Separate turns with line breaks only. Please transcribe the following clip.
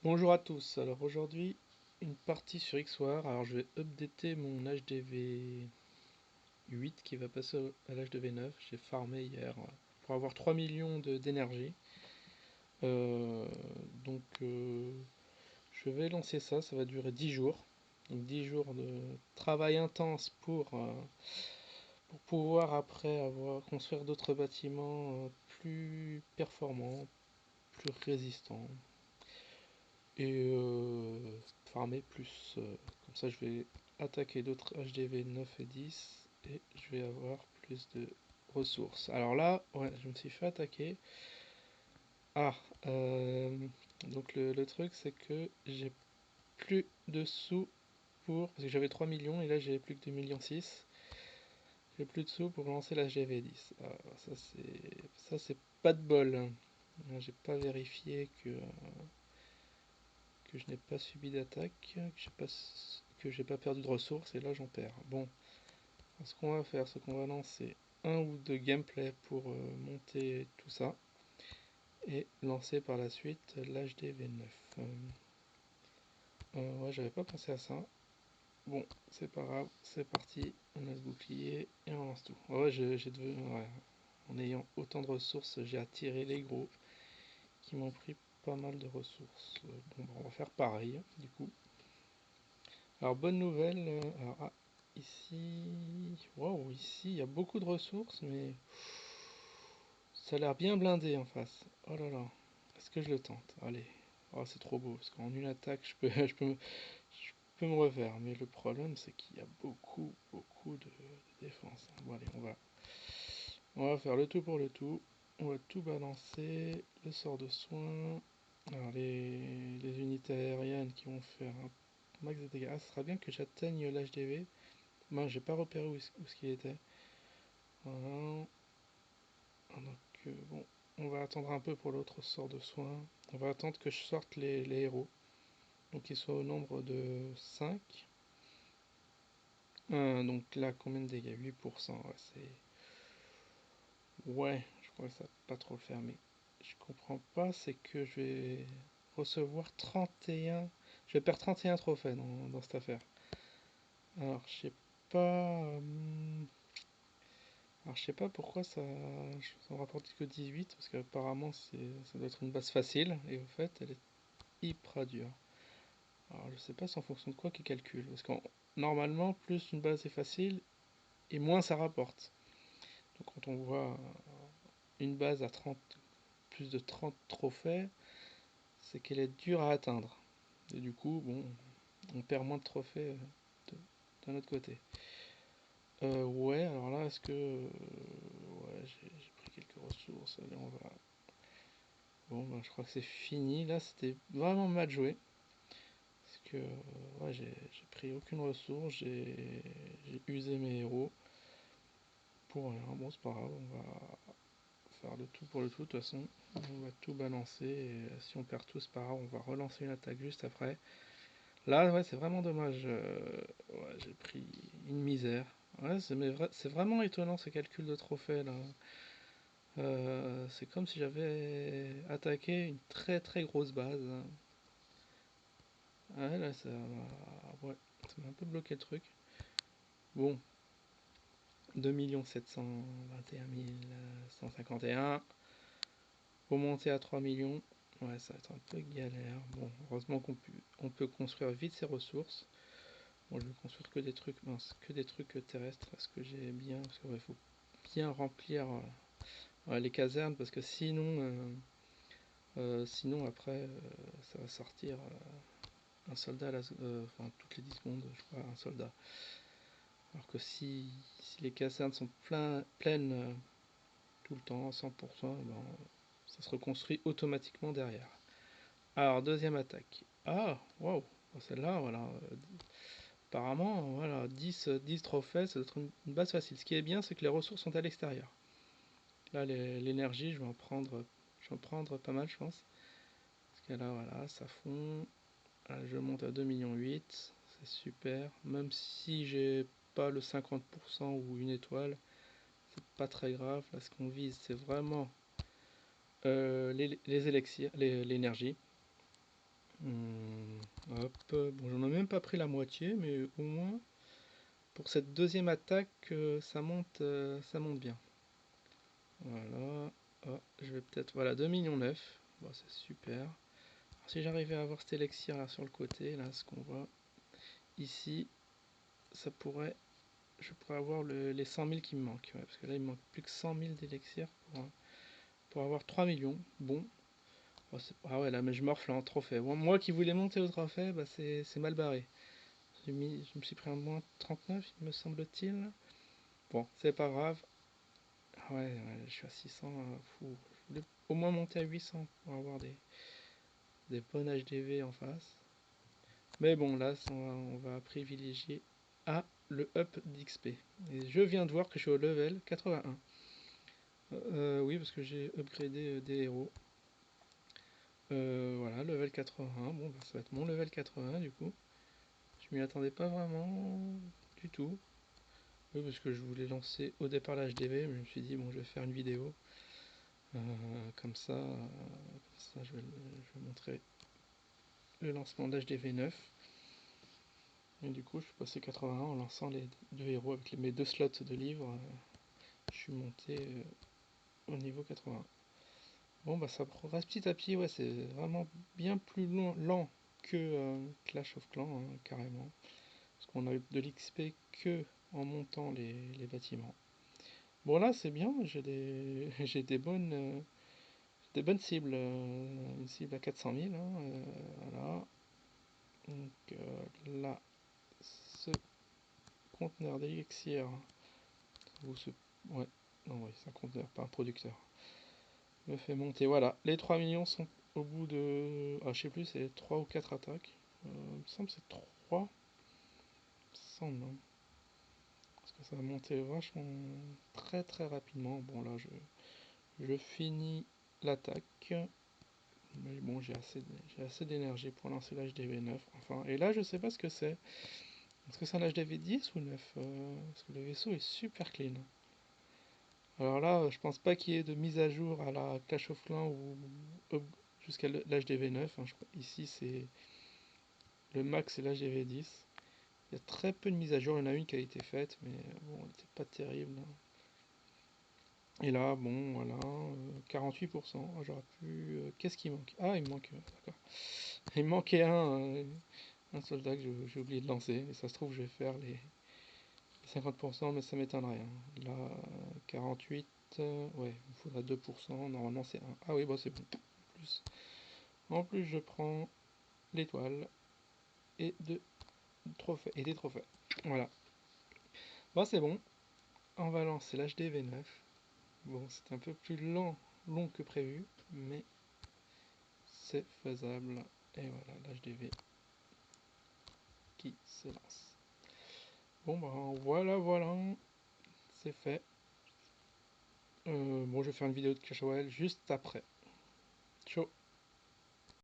Bonjour à tous, alors aujourd'hui une partie sur XOR, alors je vais updater mon HDV 8 qui va passer à l'HDV 9, j'ai farmé hier pour avoir 3 millions d'énergie. Euh, donc je vais lancer ça, ça va durer 10 jours, donc 10 jours de travail intense pour pouvoir après construire d'autres bâtiments plus performants, plus résistants. Et farmer plus. Comme ça, je vais attaquer d'autres HDV 9 et 10 et je vais avoir plus de ressources. Alors là, ouais, je me suis fait attaquer. Ah, euh, donc le truc, c'est que j'ai plus de sous parce que j'avais 3 millions et là j'ai plus que 2 millions 6. J'ai plus de sous pour lancer la GV10. Ah, ça c'est pas de bol. J'ai pas vérifié que je n'ai pas subi d'attaque, que j'ai pas perdu de ressources, et là j'en perds. Bon, ce qu'on va faire, c'est qu'on va lancer un ou deux gameplays pour monter tout ça, et lancer par la suite l'HDV9. Ouais, j'avais pas pensé à ça. Bon, c'est pas grave, c'est parti, on a ce bouclier, et on lance tout. Ouais, ouais, en ayant autant de ressources, j'ai attiré les gros, qui m'ont pris pas mal de ressources. Bon, bah, on va faire pareil, du coup. Alors bonne nouvelle, ici, waouh, ici il y a beaucoup de ressources, mais ça a l'air bien blindé en face. Oh là là, est-ce que je le tente? Allez, oh c'est trop beau, parce qu'en une attaque je peux me refaire, mais le problème c'est qu'il y a beaucoup de défense. Bon allez, on va faire le tout pour le tout, on va tout balancer, le sort de soin, alors les unités aériennes qui vont faire un max de dégâts. Ah, ce sera bien que j'atteigne l'HDV. Moi, j'ai pas repéré où ce qu'il était. Voilà. Bon, on va attendre un peu pour l'autre sort de soin. On va attendre que je sorte les héros. Donc ils soient au nombre de 5. Donc là, combien de dégâts? 8%. Ouais, ouais, je crois que ça va pas trop le faire. Mais je comprends pas, c'est que je vais recevoir 31. Je vais perdre 31 trophées dans cette affaire. Alors, je sais pas. Alors je sais pas pourquoi ça me rapporte que 18, parce qu'apparemment ça doit être une base facile, et au fait elle est hyper dure. Alors je sais pas c'est en fonction de quoi qu'ils calculent, parce que normalement plus une base est facile, et moins ça rapporte. Donc quand on voit une base à 30, plus de 30 trophées, c'est qu'elle est dure à atteindre. Et du coup, bon, on perd moins de trophées d'un autre côté. Ouais, alors là, est-ce que... ouais, j'ai pris quelques ressources. Allez, on va... Bon, bah, je crois que c'est fini. Là, c'était vraiment mal joué. Parce que ouais, j'ai pris aucune ressource. J'ai usé mes héros. Pour rien. Bon, c'est pas grave. On va faire le tout pour le tout. De toute façon, on va tout balancer. Et si on perd tout, c'est pas grave. On va relancer une attaque juste après. Là, ouais, c'est vraiment dommage. Ouais, j'ai pris une misère. Ouais, c'est vraiment étonnant ce calcul de trophée là. C'est comme si j'avais attaqué une très grosse base. Ouais, là, ouais, ça m'a un peu bloqué le truc. Bon, 2 721 151. Pour monter à 3 millions, ouais, ça va être un peu galère. Bon, heureusement on peut construire vite ses ressources. Bon, je vais construire que des trucs minces, que des trucs terrestres, ce que j'ai bien, parce qu'il faut bien remplir ouais, les casernes, parce que sinon après, ça va sortir un soldat, enfin toutes les 10 secondes, je crois, un soldat. Alors que si les casernes sont pleines tout le temps, à 100%, ben, ça se reconstruit automatiquement derrière. Alors, deuxième attaque. Ah, waouh, celle-là, voilà. Apparemment, voilà, 10 trophées, ça doit être une base facile. Ce qui est bien, c'est que les ressources sont à l'extérieur. Là, l'énergie, je vais en prendre pas mal, je pense. Parce que là, voilà, ça fond. Là, je monte à 2,8 millions, c'est super. Même si j'ai pas le 50% ou une étoile, c'est pas très grave. Là, ce qu'on vise, c'est vraiment les élixirs, l'énergie. Hop, bon, j'en ai même pas pris la moitié, mais au moins pour cette deuxième attaque, ça monte bien. Voilà. Oh, je vais peut-être. Voilà, 2,9 millions. Bon, c'est super. Alors, si j'arrivais à avoir cet élixir là sur le côté, là, ce qu'on voit ici, ça pourrait. Je pourrais avoir les 100 000 qui me manquent. Ouais, parce que là, il me manque plus que 100 000 d'élixir pour avoir 3 millions. Bon. Oh, ah ouais, là, mais je morfle en trophée. Moi qui voulais monter au trophée, bah, c'est mal barré. Je me suis pris un moins 39, il me semble-t-il. Bon, c'est pas grave. Ah ouais, ouais, je suis à 600. Fou. Je voulais au moins monter à 800 pour avoir des bonnes HDV en face. Mais bon, là, on va privilégier à le up d'XP. Et je viens de voir que je suis au level 81. Oui, parce que j'ai upgradé des héros. Voilà, level 81. Bon, bah, ça va être mon level 81 du coup. Je m'y attendais pas vraiment du tout. Oui, parce que je voulais lancer au départ la HDV, mais je me suis dit, bon, je vais faire une vidéo. Comme ça je vais montrer le lancement de l'HDV 9. Et du coup, je suis passé 81 en lançant les deux héros avec mes deux slots de livres. Je suis monté au niveau 80. Bon, bah ça progresse petit à petit. Ouais, c'est vraiment bien plus lent que Clash of Clans, hein, carrément. Parce qu'on a eu de l'XP que en montant les bâtiments. Bon, là, c'est bien. J'ai des bonnes cibles. Une cible à 400 000. Hein, voilà. Donc là, ce conteneur d'élixir, ou ce. Ouais, non, oui, c'est un conteneur, pas un producteur. Me fait monter. Voilà, les 3 millions sont au bout de. Ah, je sais plus, c'est 3 ou 4 attaques. Il me semble que c'est 3. Il me semble, hein. Parce que ça va monter vachement très très rapidement. Bon, là, je finis l'attaque. Mais bon, j'ai assez d'énergie pour lancer l'HDV 9. Enfin, et là, je sais pas ce que c'est. Est-ce que c'est un HDV 10 ou 9 parce que le vaisseau est super clean. Alors là, je pense pas qu'il y ait de mise à jour à la Clash of Clans ou jusqu'à l'HDV 9. Hein, ici, c'est le max, c'est l'HDV 10. Il y a très peu de mises à jour. Il y en a une qui a été faite, mais bon, elle n'était pas terrible. Hein. Et là, bon, voilà, 48%. Ah, j'aurais pu. Qu'est-ce qui manque? Ah, il me manque. D'accord. Il me manquait un soldat que j'ai oublié de lancer. Et ça se trouve, je vais faire les 50%, mais ça m'étonnerait. Hein. Là, 48, ouais, il me faudrait 2%. Normalement, c'est 1. Ah oui, bah c'est bon. En plus, je prends l'étoile et, et des trophées. Voilà. Bon, c'est bon. On va lancer l'HDV 9. Bon, c'est un peu plus long que prévu, mais c'est faisable. Et voilà, l'HDV qui se lance. Bon, bah voilà, c'est fait. Bon, je vais faire une vidéo de Clash Royale juste après. Ciao.